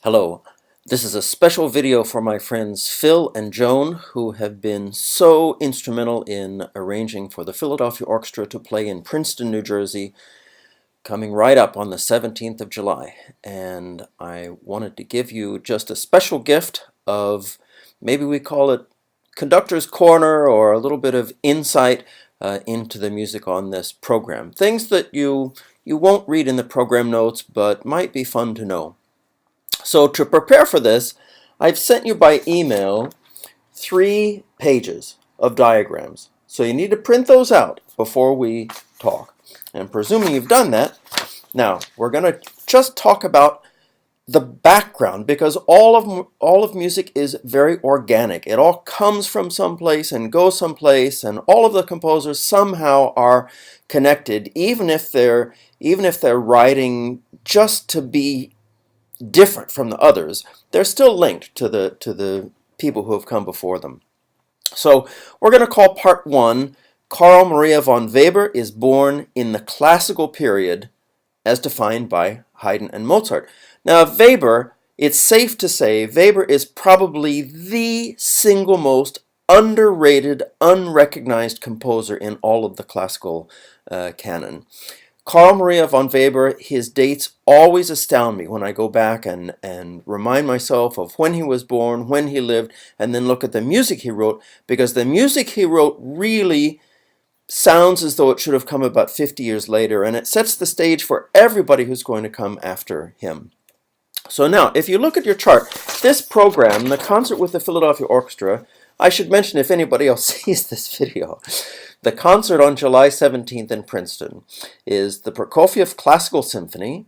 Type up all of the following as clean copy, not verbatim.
Hello, this is a special video for my friends Phil and Joan, who have been so instrumental in arranging for the Philadelphia Orchestra to play in Princeton, New Jersey, coming right up on the 17th of July. And I wanted to give you just a special gift of, maybe we call it Conductor's Corner, or a little bit of insight into the music on this program. Things that you won't read in the program notes, but might be fun to know. So to prepare for this, I've sent you by email 3 pages of diagrams. So you need to print those out before we talk. And presuming you've done that, now we're going to just talk about the background, because all of music is very organic. It all comes from someplace and goes someplace, and all of the composers somehow are connected, even if they're writing just to be different from the others. They're still linked to the people who have come before them. So we're going to call part 1, Carl Maria von Weber is born in the classical period as defined by Haydn and Mozart. Now Weber, it's safe to say, Weber is probably the single most underrated, unrecognized composer in all of the classical canon. Carl Maria von Weber, his dates always astound me when I go back and remind myself of when he was born, when he lived, and then look at the music he wrote, because the music he wrote really sounds as though it should have come about 50 years later, and it sets the stage for everybody who's going to come after him. So now, if you look at your chart, this program, the concert with the Philadelphia Orchestra, I should mention, if anybody else sees this video, the concert on July 17th in Princeton is the Prokofiev Classical Symphony,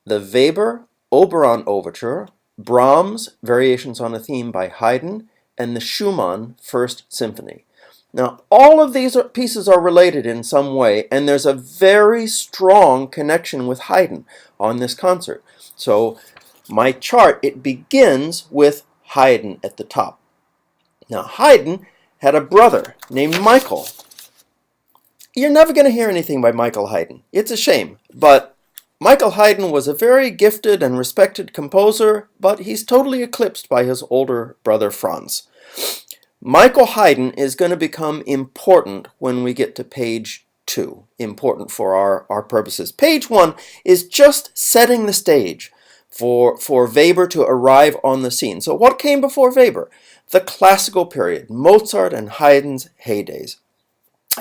the Weber Oberon Overture, Brahms Variations on a Theme by Haydn, and the Schumann First Symphony. Now, all of these pieces are related in some way, and there's a very strong connection with Haydn on this concert. So my chart, it begins with Haydn at the top. Now, Haydn had a brother named Michael. You're never going to hear anything by Michael Haydn. It's a shame, but Michael Haydn was a very gifted and respected composer, but he's totally eclipsed by his older brother Franz. Michael Haydn is going to become important when we get to page 2, important for our purposes. Page 1 is just setting the stage for Weber to arrive on the scene. So what came before Weber? The classical period, Mozart and Haydn's heydays.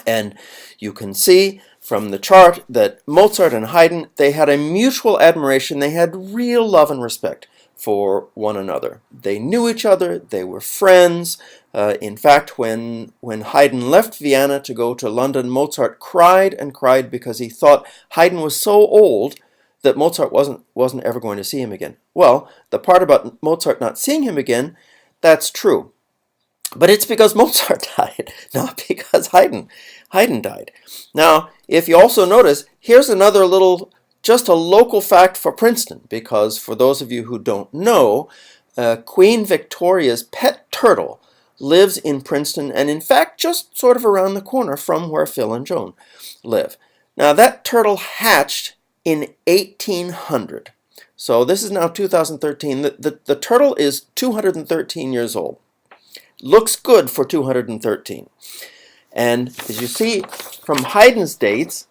And you can see from the chart that Mozart and Haydn, they had a mutual admiration. They had real love and respect for one another. They knew each other. They were friends. In fact, when Haydn left Vienna to go to London, Mozart cried and cried because he thought Haydn was so old that Mozart wasn't ever going to see him again. Well, the part about Mozart not seeing him again, that's true. But it's because Mozart died, not because Haydn died. Now, if you also notice, here's another little, just a local fact for Princeton, because for those of you who don't know, Queen Victoria's pet turtle lives in Princeton, and in fact, just sort of around the corner from where Phil and Joan live. Now, that turtle hatched in 1800. So this is now 2013. The turtle is 213 years old. Looks good for 213. And as you see from Haydn's dates,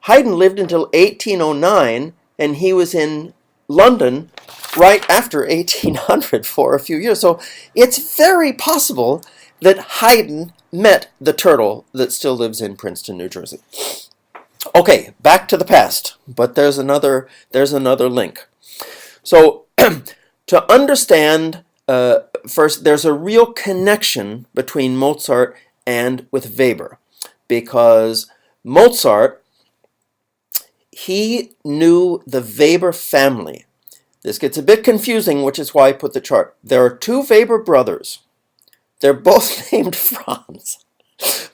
Haydn lived until 1809, and he was in London right after 1800 for a few years. So it's very possible that Haydn met the turtle that still lives in Princeton, New Jersey. Okay, back to the past, but there's another link. So to understand, first, there's a real connection between Mozart and with Weber, because Mozart, he knew the Weber family. This gets a bit confusing, which is why I put the chart. There are 2 Weber brothers. They're both named Franz,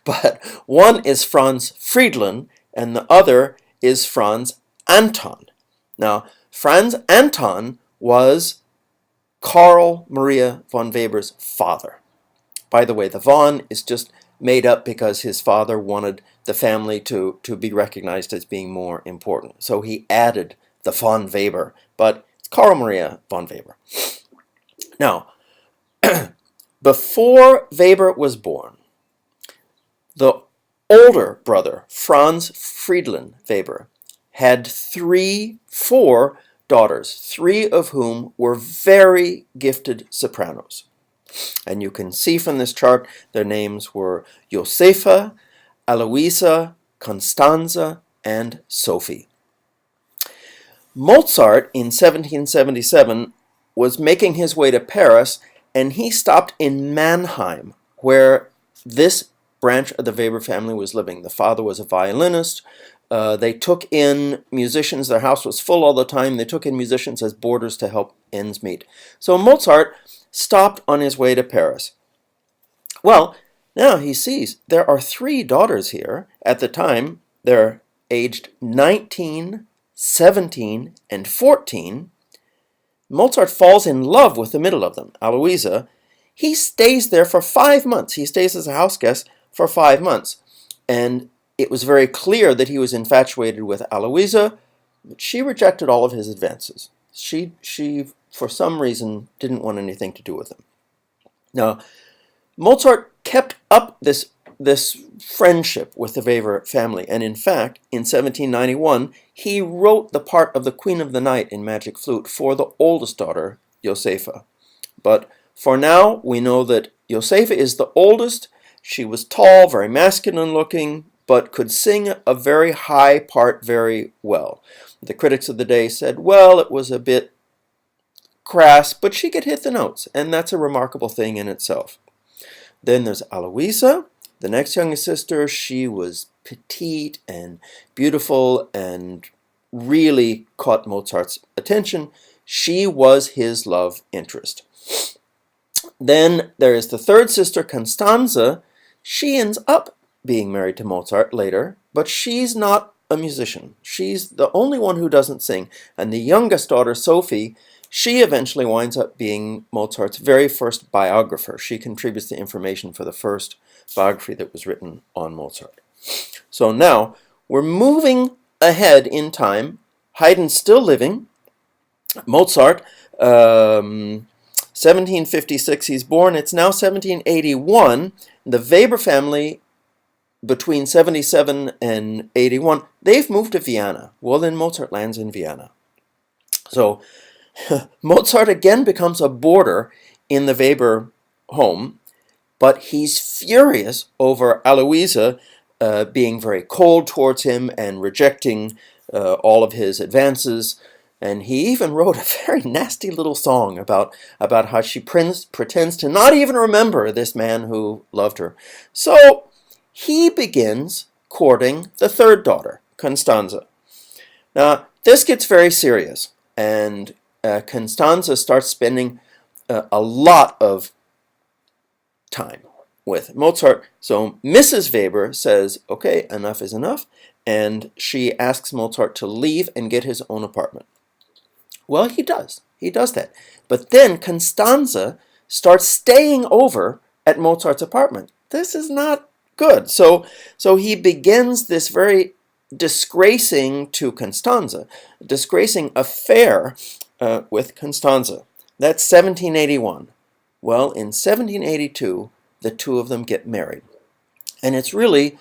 but one is Franz Friedlin and the other is Franz Anton. Now, Franz Anton was Carl Maria von Weber's father. By the way, the von is just made up because his father wanted the family to be recognized as being more important. So he added the von Weber, but it's Carl Maria von Weber. Now, before Weber was born, the older brother, Franz Friedlin Weber, had four daughters, three of whom were very gifted sopranos. And you can see from this chart their names were Josefa, Aloisa, Constanza, and Sophie. Mozart in 1777 was making his way to Paris, and he stopped in Mannheim, where this branch of the Weber family was living. The father was a violinist. They took in musicians. Their house was full all the time. They took in musicians as boarders to help ends meet. So Mozart stopped on his way to Paris. Well, now he sees there are three daughters here. At the time, they're aged 19, 17, and 14. Mozart falls in love with the middle of them, Aloisa. He stays there for 5 months. He stays as a house guest for 5 months. And it was very clear that he was infatuated with Aloisa, but she rejected all of his advances. She for some reason, didn't want anything to do with him. Now, Mozart kept up this friendship with the Weber family, and in fact, in 1791, he wrote the part of the Queen of the Night in Magic Flute for the oldest daughter, Josefa. But for now, we know that Josefa is the oldest. She was tall, very masculine looking, but could sing a very high part very well. The critics of the day said, well, it was a bit crass, but she could hit the notes, and that's a remarkable thing in itself. Then there's Aloisa, the next youngest sister. She was petite and beautiful and really caught Mozart's attention. She was his love interest. Then there is the third sister, Constanza. She ends up being married to Mozart later, but she's not a musician. She's the only one who doesn't sing. And the youngest daughter, Sophie, she eventually winds up being Mozart's very first biographer. She contributes the information for the first biography that was written on Mozart. So now we're moving ahead in time. Haydn's still living. Mozart, 1756 he's born. It's now 1781. The Weber family, between 77 and 81, they've moved to Vienna. Well, then Mozart lands in Vienna. So Mozart again becomes a boarder in the Weber home, but he's furious over Aloisa being very cold towards him and rejecting all of his advances. And he even wrote a very nasty little song about how she pretends to not even remember this man who loved her. So he begins courting the third daughter, Constanza. Now, this gets very serious, and Constanza starts spending a lot of time with Mozart. So Mrs. Weber says, okay, enough is enough, and she asks Mozart to leave and get his own apartment. Well, he does. He does that. But then Constanza starts staying over at Mozart's apartment. This is not good. So he begins this very disgracing to Constanza, disgracing affair with Constanza. That's 1781. Well, in 1782, the two of them get married. And it's really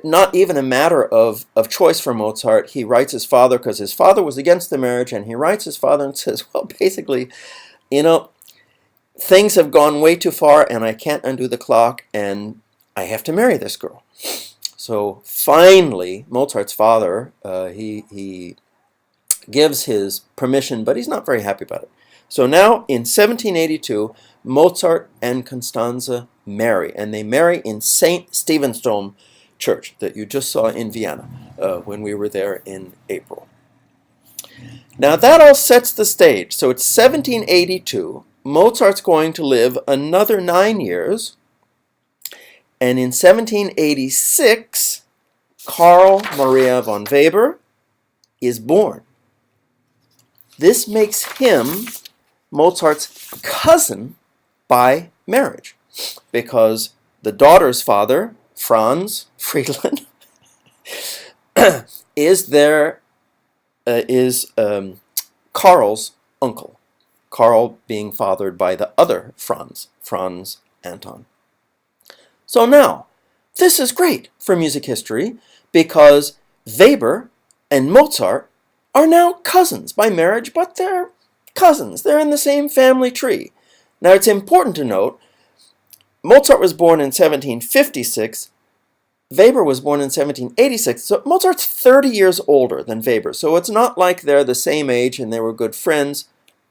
not even a matter of choice for Mozart. He writes his father because his father was against the marriage, and he writes his father and says, well, basically, things have gone way too far, and I can't undo the clock, and I have to marry this girl. So finally, Mozart's father, he gives his permission, but he's not very happy about it. So now, in 1782, Mozart and Constanza marry, and they marry in St. Stephen's Dome Church that you just saw in Vienna when we were there in April. Now that all sets the stage. So it's 1782. Mozart's going to live another 9 years, and in 1786, Carl Maria von Weber is born. This makes him Mozart's cousin by marriage, because the daughter's father, Franz Friedlin, is Karl's uncle, Karl being fathered by the other Franz, Franz Anton. So now, this is great for music history because Weber and Mozart are now cousins by marriage, but they're cousins. They're in the same family tree. Now, it's important to note, Mozart was born in 1756, Weber was born in 1786, so Mozart's 30 years older than Weber, so it's not like they're the same age and they were good friends,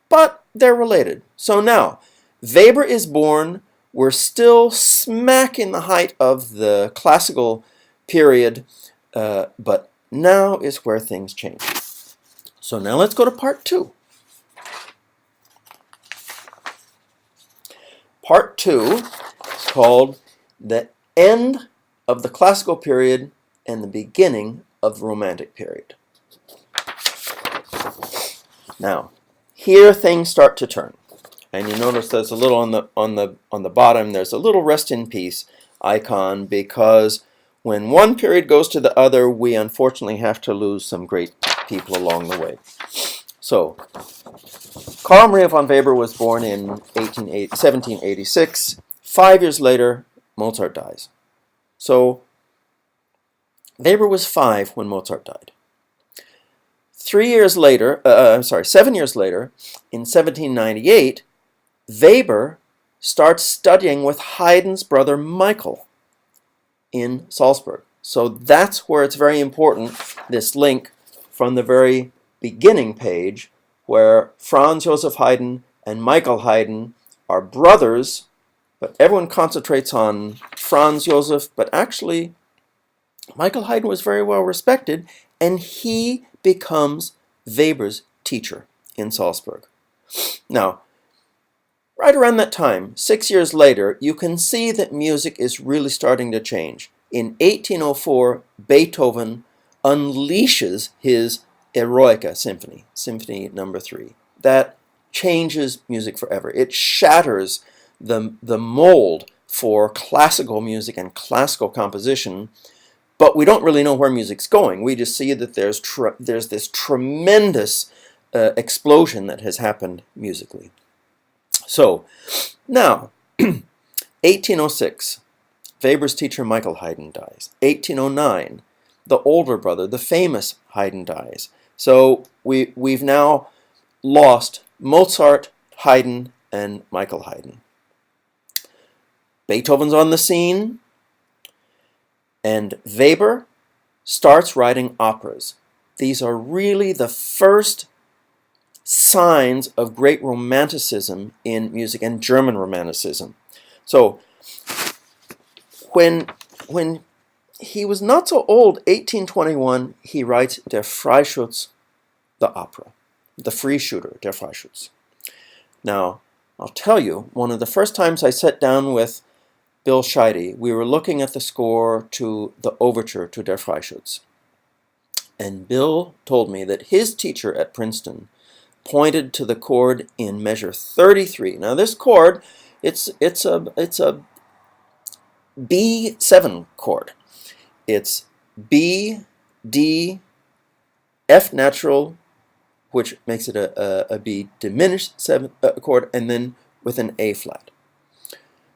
but they're related. So now, Weber is born, we're still smack in the height of the classical period, but now is where things change. So now let's go to part 2. Part 2 is called The End of the Classical Period and the Beginning of the Romantic Period. Now, here things start to turn. And you notice there's a little on the bottom, there's a little rest in peace icon, because when one period goes to the other, we unfortunately have to lose some great people along the way. So, Carl Maria von Weber was born in 1786. 5 years later, Mozart dies. So, Weber was 5 when Mozart died. 7 years later, in 1798, Weber starts studying with Haydn's brother Michael in Salzburg. So that's where it's very important, this link from the very beginning page, where Franz Joseph Haydn and Michael Haydn are brothers, but everyone concentrates on Franz Joseph, but actually Michael Haydn was very well respected, and he becomes Weber's teacher in Salzburg. Now, right around that time, 6 years later, you can see that music is really starting to change. In 1804, Beethoven unleashes his Eroica Symphony, Symphony No. 3. That changes music forever. It shatters the mold for classical music and classical composition, but we don't really know where music's going. We just see that there's this tremendous explosion that has happened musically. So, now, 1806, Weber's teacher Michael Haydn dies. 1809, the older brother, the famous Haydn, dies. So we've now lost Mozart, Haydn, and Michael Haydn. Beethoven's on the scene, and Weber starts writing operas. These are really the first signs of great Romanticism in music, and German Romanticism. So when he was not so old, 1821, he writes Der Freischütz, the opera, the free shooter, Der Freischütz. Now, I'll tell you, one of the first times I sat down with Bill Scheide, we were looking at the score to the Overture to Der Freischütz. And Bill told me that his teacher at Princeton pointed to the chord in measure 33. Now this chord, it's a B7 chord. It's B, D, F natural, which makes it a B diminished chord, and then with an A flat.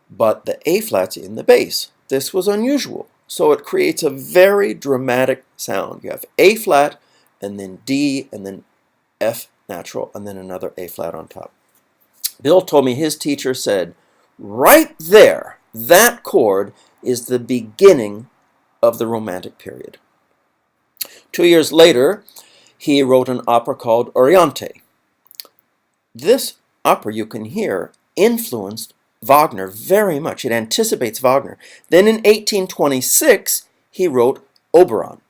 But the A flat's in the bass. This was unusual, so it creates a very dramatic sound. You have A flat, and then D, and then F natural, and then another A flat on top. Bill told me his teacher said, right there, that chord is the beginning of the Romantic period. 2 years later, he wrote an opera called Oriente. This opera, you can hear, influenced Wagner very much. It anticipates Wagner. Then in 1826, he wrote Oberon.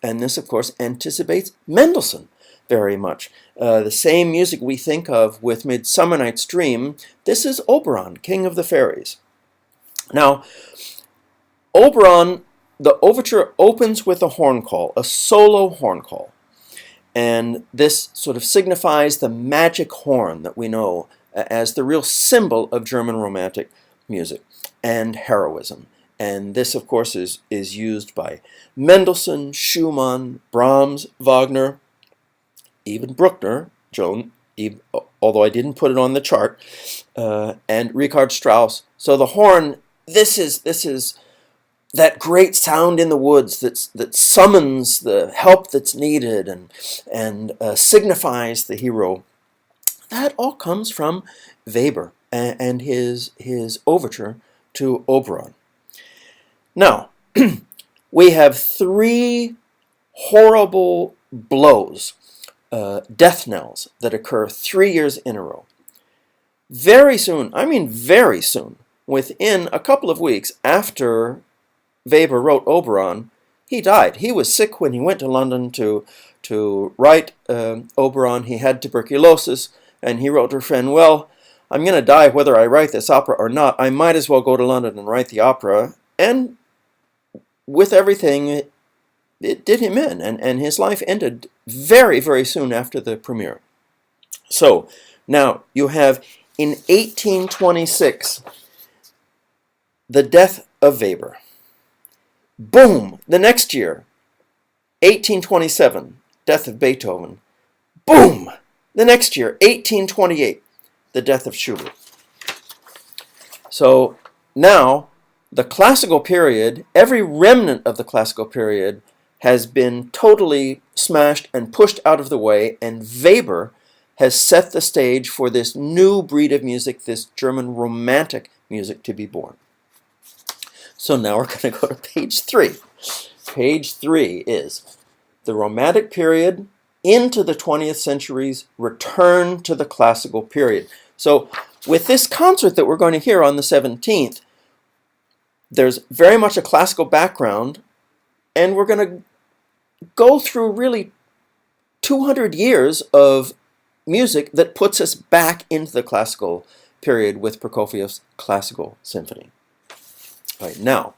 And this, of course, anticipates Mendelssohn very much. The same music we think of with Midsummer Night's Dream, this is Oberon, King of the Fairies. Now, Oberon, the overture opens with a horn call, a solo horn call. And this sort of signifies the magic horn that we know as the real symbol of German Romantic music and heroism. And this, of course, is used by Mendelssohn, Schumann, Brahms, Wagner, even Bruckner, Joan, although I didn't put it on the chart, and Richard Strauss. So the horn, this is that great sound in the woods that summons the help that's needed and signifies the hero. That all comes from Weber and his overture to Oberon. Now, we have three horrible blows, death knells, that occur 3 years in a row. Very soon, I mean very soon, within a couple of weeks after Weber wrote Oberon, he died. He was sick when he went to London to write Oberon. He had tuberculosis, and he wrote to a friend, well, I'm going to die whether I write this opera or not. I might as well go to London and write the opera. And with everything, it did him in, and his life ended very, very soon after the premiere. So, now, you have, in 1826, the death of Weber. Boom! The next year, 1827, death of Beethoven. Boom! The next year, 1828, the death of Schubert. So now, the classical period, every remnant of the classical period has been totally smashed and pushed out of the way, and Weber has set the stage for this new breed of music, this German Romantic music, to be born. So now we're going to go to page 3. Page 3 is the Romantic period into the 20th century's return to the classical period. So with this concert that we're going to hear on the 17th, there's very much a classical background, and we're going to go through really 200 years of music that puts us back into the classical period with Prokofiev's Classical Symphony. All right, now,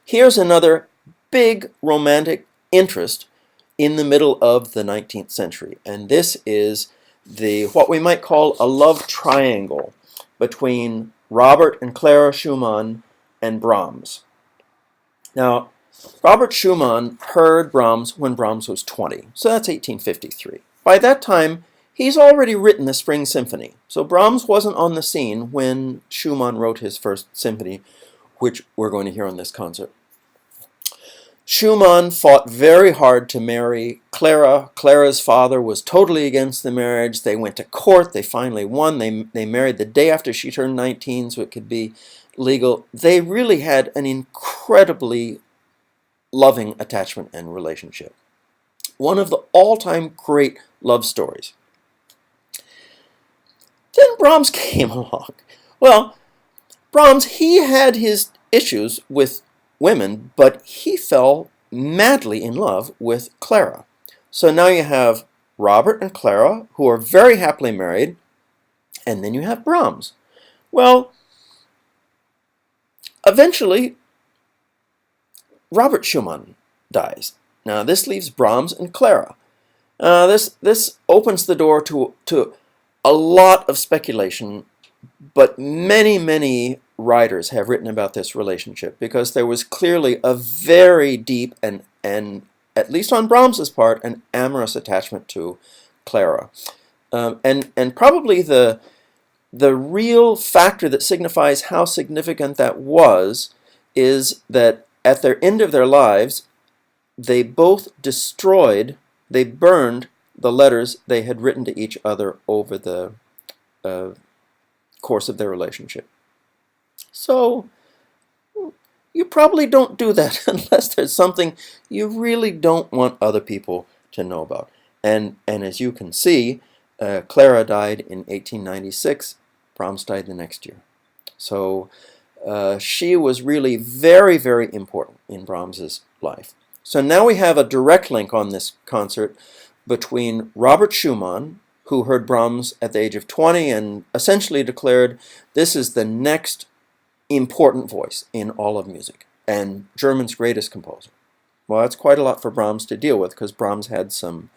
here's another big romantic interest in the middle of the 19th century, and this is what we might call a love triangle between Robert and Clara Schumann and Brahms. Now, Robert Schumann heard Brahms when Brahms was 20, so that's 1853. By that time, he's already written the Spring Symphony, so Brahms wasn't on the scene when Schumann wrote his first symphony, which we're going to hear on this concert. Schumann fought very hard to marry Clara. Clara's father was totally against the marriage. They went to court. They finally won. They married the day after she turned 19, so it could be legal. They really had an incredibly loving attachment and relationship. One of the all-time great love stories. Then Brahms came along. Well, Brahms, he had his issues with women, but he fell madly in love with Clara. So now you have Robert and Clara, who are very happily married, and then you have Brahms. Well, eventually, Robert Schumann dies. Now this leaves Brahms and Clara. This opens the door to a lot of speculation, but many writers have written about this relationship because there was clearly a very deep and at least on Brahms's part, an amorous attachment to Clara. And probably the real factor that signifies how significant that was is that at the end of their lives, they both they burned the letters they had written to each other over the course of their relationship. So you probably don't do that unless there's something you really don't want other people to know about. And as you can see, Clara died in 1896. Brahms died the next year. So she was really very, very important in Brahms's life. So now we have a direct link on this concert between Robert Schumann, who heard Brahms at the age of 20 and essentially declared this is the next important voice in all of music and German's greatest composer. Well, that's quite a lot for Brahms to deal with because Brahms had some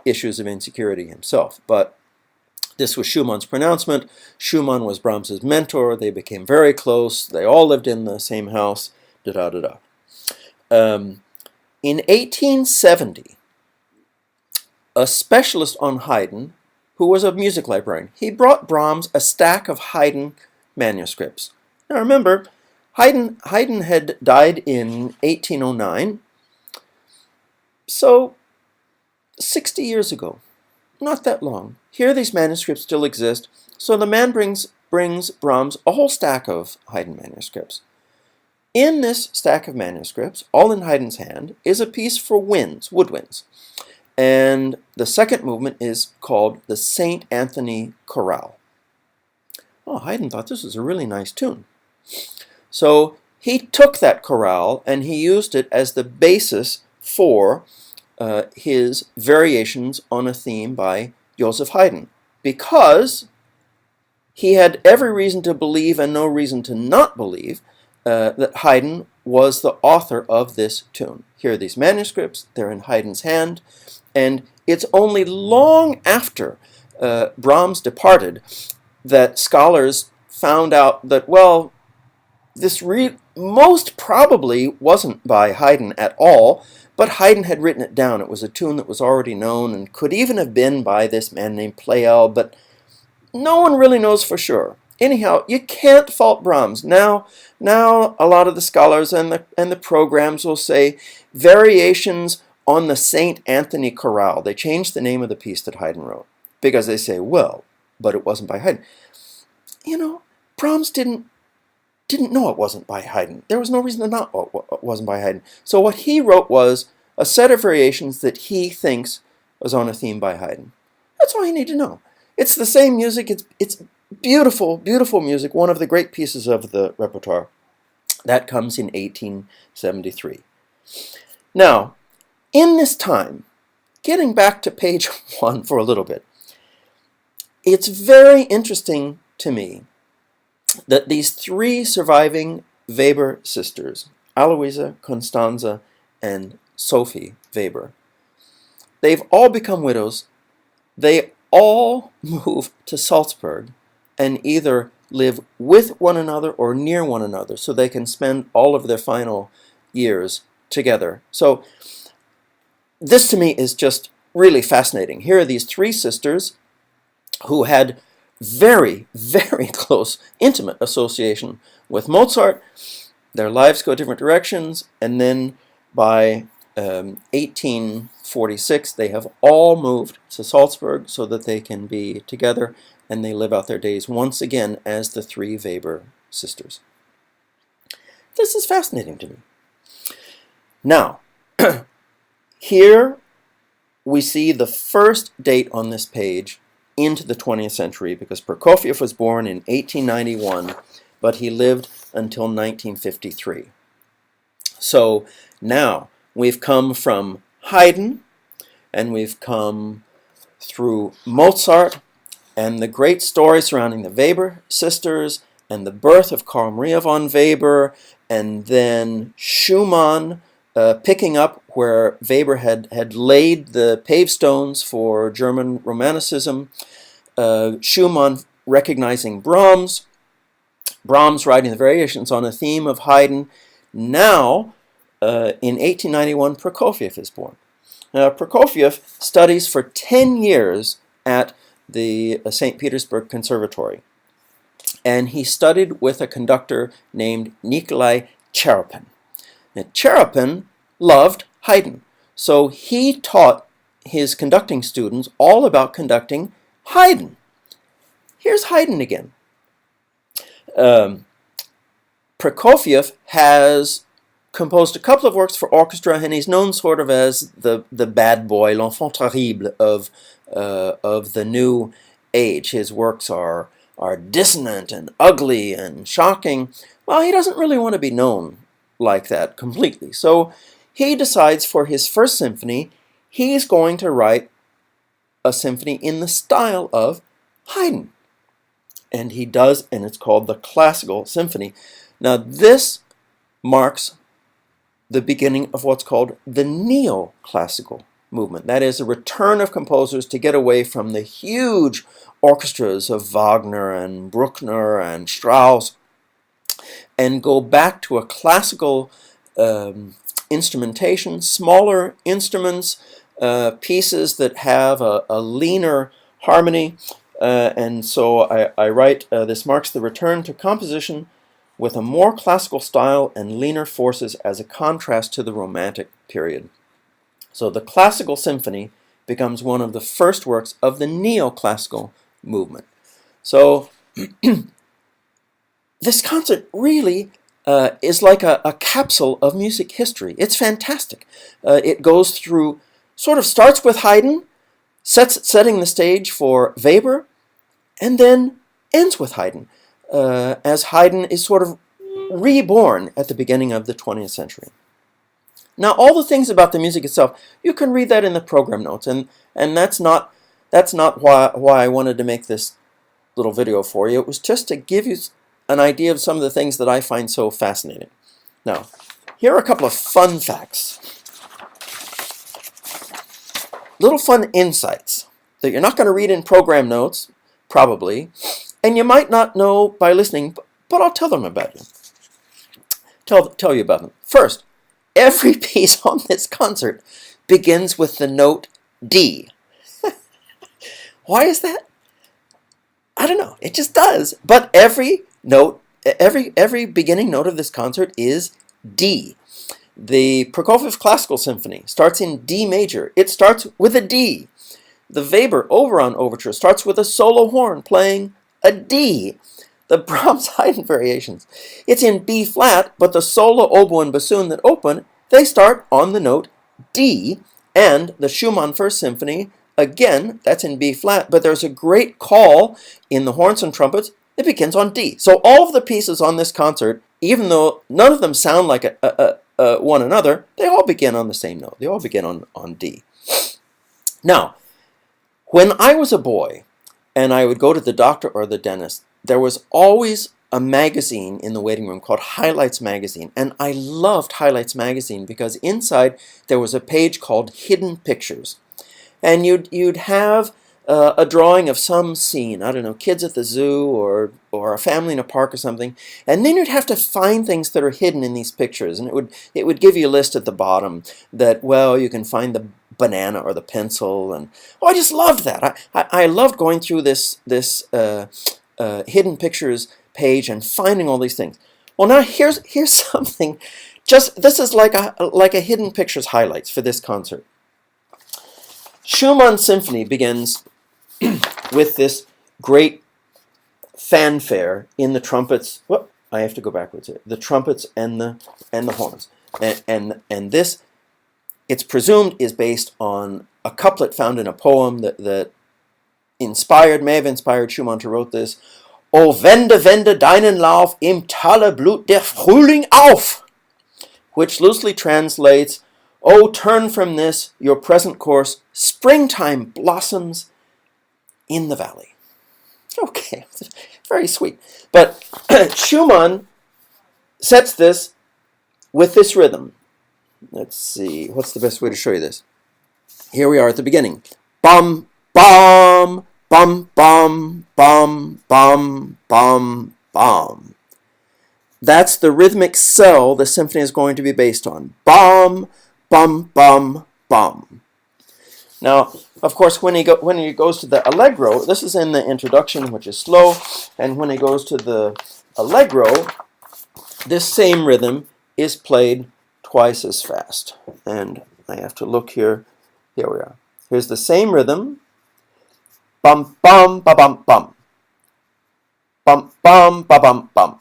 issues of insecurity himself. But this was Schumann's pronouncement. Schumann was Brahms's mentor. They became very close. They all lived in the same house. In 1870, a specialist on Haydn who was a music librarian. He brought Brahms a stack of Haydn manuscripts. Now remember, Haydn had died in 1809, so 60 years ago. Not that long. Here these manuscripts still exist, so the man brings Brahms a whole stack of Haydn manuscripts. In this stack of manuscripts, all in Haydn's hand, is a piece for winds, woodwinds. And the second movement is called the St. Anthony Chorale. Oh, Haydn thought this was a really nice tune. So he took that chorale and he used it as the basis for his variations on a theme by Joseph Haydn, because he had every reason to believe and no reason to not believe that Haydn was the author of this tune. Here are these manuscripts, they're in Haydn's hand, and it's only long after Brahms departed that scholars found out that, well, this most probably wasn't by Haydn at all, but Haydn had written it down. It was a tune that was already known and could even have been by this man named Pleyel, but no one really knows for sure. Anyhow, you can't fault Brahms. Now a lot of the scholars and the programs will say variations on the St. Anthony Chorale. They changed the name of the piece that Haydn wrote because they say, well, but it wasn't by Haydn. You know, Brahms didn't know it wasn't by Haydn. There was no reason to not know it wasn't by Haydn. So what he wrote was a set of variations that he thinks was on a theme by Haydn. That's all you need to know. It's the same music. It's beautiful, beautiful music, one of the great pieces of the repertoire. That comes in 1873. Now, in this time, getting back to page 1 for a little bit, it's very interesting to me that these three surviving Weber sisters, Aloisa, Constanze, and Sophie Weber, they've all become widows. They all move to Salzburg and either live with one another or near one another so they can spend all of their final years together. So this to me is just really fascinating. Here are these three sisters who had very, very close, intimate association with Mozart. Their lives go different directions, and then by 1846 they have all moved to Salzburg so that they can be together, and they live out their days once again as the three Weber sisters. This is fascinating to me. Now, here we see the first date on this page into the 20th century, because Prokofiev was born in 1891, but he lived until 1953. So now we've come from Haydn, and we've come through Mozart, and the great story surrounding the Weber sisters, and the birth of Carl Maria von Weber, and then Schumann picking up where Weber had laid the pavestones for German Romanticism, Schumann recognizing Brahms, Brahms writing the variations on a theme of Haydn. Now, in 1891, Prokofiev is born. Now, Prokofiev studies for 10 years at the St. Petersburg Conservatory, and he studied with a conductor named Nikolai Cherepin. Now, Cherepin loved Haydn, so he taught his conducting students all about conducting Haydn. Here's Haydn again. Prokofiev has composed a couple of works for orchestra, and he's known sort of as the bad boy, l'enfant terrible of the new age. His works are dissonant and ugly and shocking. Well, he doesn't really want to be known like that completely. So he decides for his first symphony, he's going to write a symphony in the style of Haydn. And he does, and it's called the Classical Symphony. Now this marks the beginning of what's called the neoclassical movement. That is a return of composers to get away from the huge orchestras of Wagner and Bruckner and Strauss and go back to a classical instrumentation, smaller instruments, pieces that have a leaner harmony. And so I write, this marks the return to composition with a more classical style and leaner forces as a contrast to the Romantic period. So the classical symphony becomes one of the first works of the neoclassical movement. So this concert really is like a capsule of music history. It's fantastic. It goes through, sort of starts with Haydn, setting the stage for Weber, and then ends with Haydn, as Haydn is sort of reborn at the beginning of the 20th century. Now, all the things about the music itself, you can read that in the program notes, and that's not why I wanted to make this little video for you. It was just to give you an idea of some of the things that I find so fascinating. Now, here are a couple of fun facts. Little fun insights that you're not going to read in program notes, probably, and you might not know by listening, but I'll tell them about you. Tell you about them. First, every piece on this concert begins with the note D. Why is that? I don't know. It just does. But every note, every beginning note of this concert is D. The Prokofiev Classical Symphony starts in D major. It starts with a D. The Weber Oberon Overture starts with a solo horn playing a D. The Brahms Haydn variations, it's in B flat, but the solo oboe and bassoon that open, they start on the note D. And the Schumann First Symphony, again, that's in B flat, but there's a great call in the horns and trumpets. It begins on D. So all of the pieces on this concert, even though none of them sound like one another, they all begin on the same note. They all begin on D. Now, when I was a boy and I would go to the doctor or the dentist, there was always a magazine in the waiting room called Highlights Magazine. And I loved Highlights Magazine because inside there was a page called Hidden Pictures. And you'd have a drawing of some scene, I don't know, kids at the zoo or a family in a park or something, and then you'd have to find things that are hidden in these pictures, and it would give you a list at the bottom that, well, you can find the banana or the pencil, and I just loved that. I loved going through this hidden pictures page and finding all these things. Well, now here's something. This is like a hidden pictures highlights for this concert. Schumann's symphony begins with this great fanfare in the trumpets. Whoop, I have to go backwards here. The trumpets and the horns, and this, it's presumed, is based on a couplet found in a poem that may have inspired Schumann to write this. O wende, wende deinen Lauf im Tale blüht der Frühling auf, which loosely translates, "Oh, turn from this, your present course, springtime blossoms in the valley." Okay, very sweet. But Schumann sets this with this rhythm. Let's see, what's the best way to show you this? Here we are at the beginning. Bum, bum, bum, bum, bum, bum, bum, bum. That's the rhythmic cell the symphony is going to be based on. Bum, bum, bum, bum. Now, of course, when he goes to the allegro, this is in the introduction, which is slow, and when he goes to the allegro, this same rhythm is played twice as fast. And I have to look here. Here we are. Here's the same rhythm. Bum, bum, ba, bum, bum. Bum, bum, ba, bum, bum.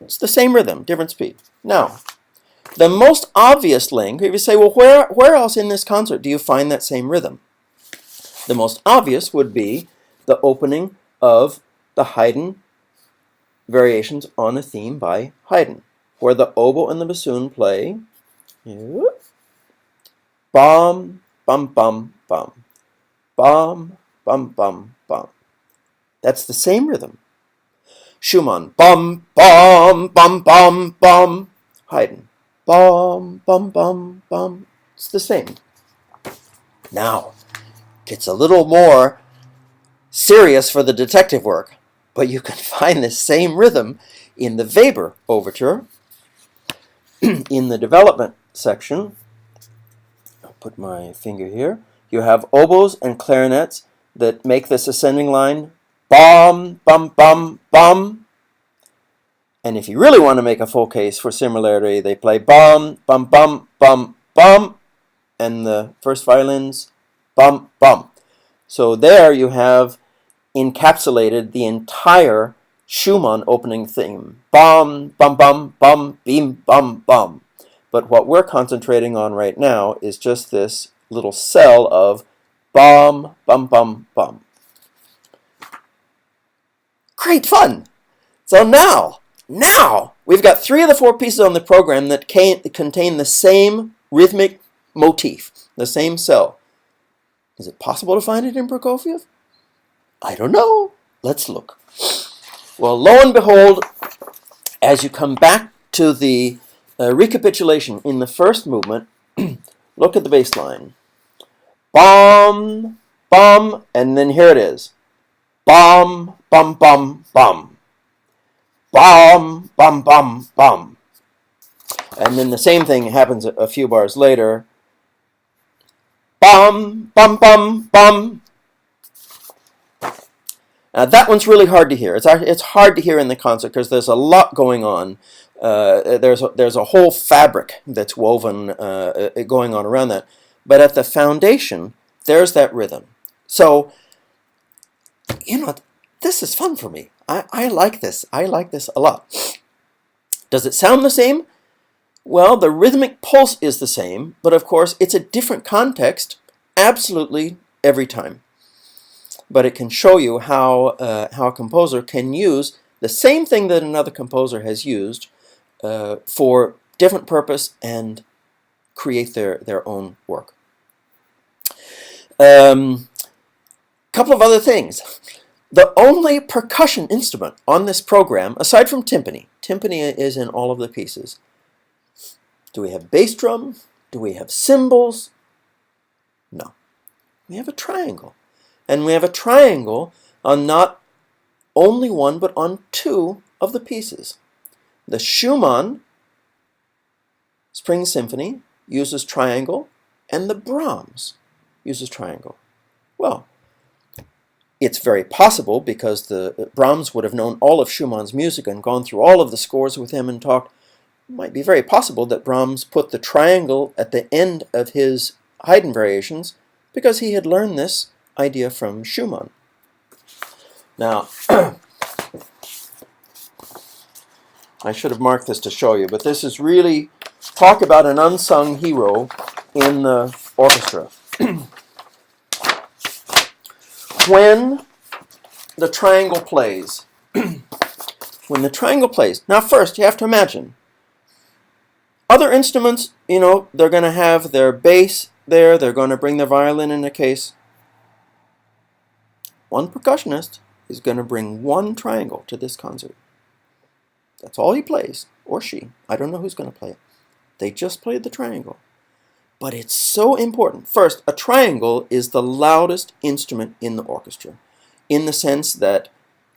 It's the same rhythm, different speed. Now, the most obvious link, if you say, well, where else in this concert do you find that same rhythm? The most obvious would be the opening of the Haydn variations on a theme by Haydn, where the oboe and the bassoon play bum, bum, bum, bum, bum, bum, bum, bum. That's the same rhythm. Schumann, bum, bum, bum, bum, bum. Haydn, bum, bum, bum, bum. It's the same. Now, it's a little more serious for the detective work, but you can find this same rhythm in the Weber Overture. In the development section, I'll put my finger here, you have oboes and clarinets that make this ascending line. Bum, bum, bum, bum. And if you really want to make a full case for similarity, they play bum, bum, bum, bum, bum, and the first violins, bum, bum. So there you have encapsulated the entire Schumann opening theme. Bum, bum, bum, bum, beam, bum, bum. But what we're concentrating on right now is just this little cell of bum, bum, bum, bum. Great fun! So now, we've got 3 of the 4 pieces on the program that contain the same rhythmic motif, the same cell. Is it possible to find it in Prokofiev? I don't know. Let's look. Well, lo and behold, as you come back to the recapitulation in the first movement, look at the bass line. Bum, bum, and then here it is. Bum, bum, bum, bum. Bum, bum, bum, bum. And then the same thing happens a few bars later. Bum, bum, bum, bum. Now that one's really hard to hear. It's hard to hear in the concert because there's a lot going on. There's a whole fabric that's woven going on around that. But at the foundation, there's that rhythm. So, you know, this is fun for me. I like this. I like this a lot. Does it sound the same? Well, the rhythmic pulse is the same, but of course it's a different context absolutely every time. But it can show you how a composer can use the same thing that another composer has used for different purpose and create their own work. Couple of other things. The only percussion instrument on this program, aside from timpani is in all of the pieces. Do we have bass drum? Do we have cymbals? No. We have a triangle. And we have a triangle on not only one, but on 2 of the pieces. The Schumann Spring Symphony uses triangle, and the Brahms uses triangle. Well, it's very possible, because the Brahms would have known all of Schumann's music and gone through all of the scores with him and talked. It might be very possible that Brahms put the triangle at the end of his Haydn variations because he had learned this idea from Schumann. Now, I should have marked this to show you, but this is really, talk about an unsung hero in the orchestra. When the triangle plays, now first you have to imagine, other instruments, you know, they're going to have their bass there, they're going to bring their violin in a case. One percussionist is going to bring 1 triangle to this concert. That's all he plays, or she. I don't know who's going to play it. They just played the triangle. But it's so important. First, a triangle is the loudest instrument in the orchestra, in the sense that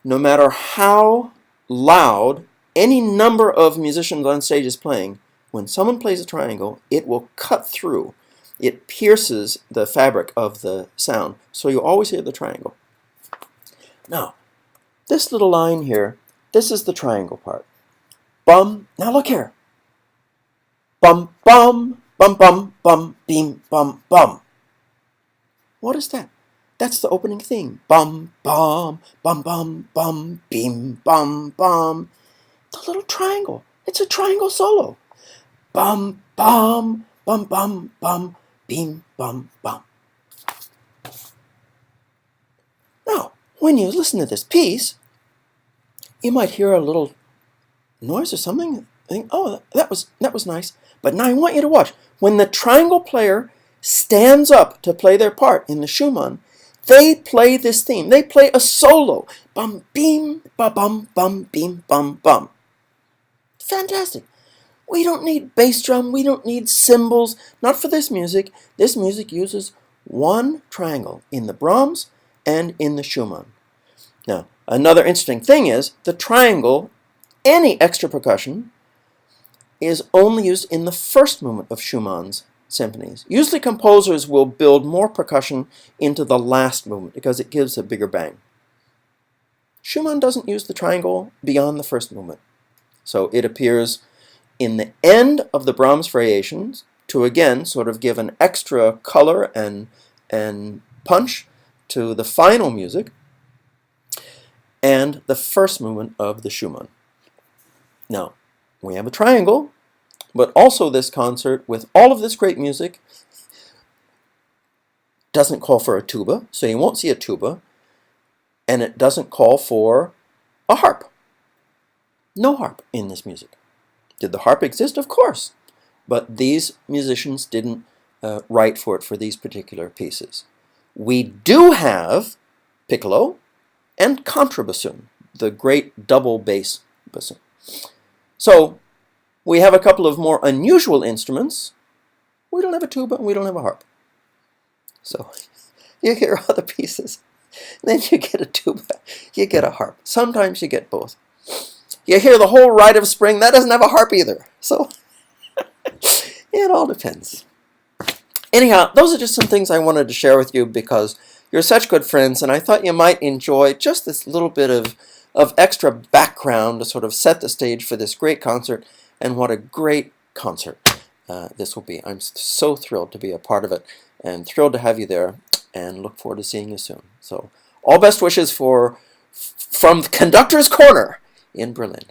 no matter how loud any number of musicians on stage is playing, when someone plays a triangle, it will cut through. It pierces the fabric of the sound, so you always hear the triangle. Now, this little line here, this is the triangle part. Bum, now look here. Bum, bum, bum, bum, bum, beam, bum, bum. What is that? That's the opening theme. Bum, bum, bum, bum, bum, beam, bum, bum. The little triangle. It's a triangle solo. Bum, bum, bum, bum, bum, beam, bum, bum. Now, when you listen to this piece, you might hear a little noise or something. Think, oh, that was nice. But now I want you to watch. When the triangle player stands up to play their part in the Schumann, they play this theme. They play a solo. Bum, beam, ba, bum, bum, beam, bum, bum. Fantastic. We don't need bass drum. We don't need cymbals. Not for this music. This music uses 1 triangle in the Brahms and in the Schumann. Now, another interesting thing is the triangle, any extra percussion, is only used in the first movement of Schumann's symphonies. Usually composers will build more percussion into the last movement because it gives a bigger bang. Schumann doesn't use the triangle beyond the first movement. So it appears in the end of the Brahms variations to again sort of give an extra color and punch to the final music and the first movement of the Schumann. Now, we have a triangle, but also this concert with all of this great music doesn't call for a tuba, so you won't see a tuba, and it doesn't call for a harp. No harp in this music. Did the harp exist? Of course, but these musicians didn't write for it for these particular pieces. We do have piccolo and contrabassoon, the great double bass bassoon. So we have a couple of more unusual instruments. We don't have a tuba and we don't have a harp. So you hear other pieces, then you get a tuba, you get a harp. Sometimes you get both. You hear the whole Rite of Spring, that doesn't have a harp either. So it all depends. Anyhow, those are just some things I wanted to share with you because you're such good friends, and I thought you might enjoy just this little bit of extra background to sort of set the stage for this great concert, and what a great concert this will be. I'm so thrilled to be a part of it, and thrilled to have you there, and look forward to seeing you soon. So, all best wishes from Conductor's Corner in Berlin.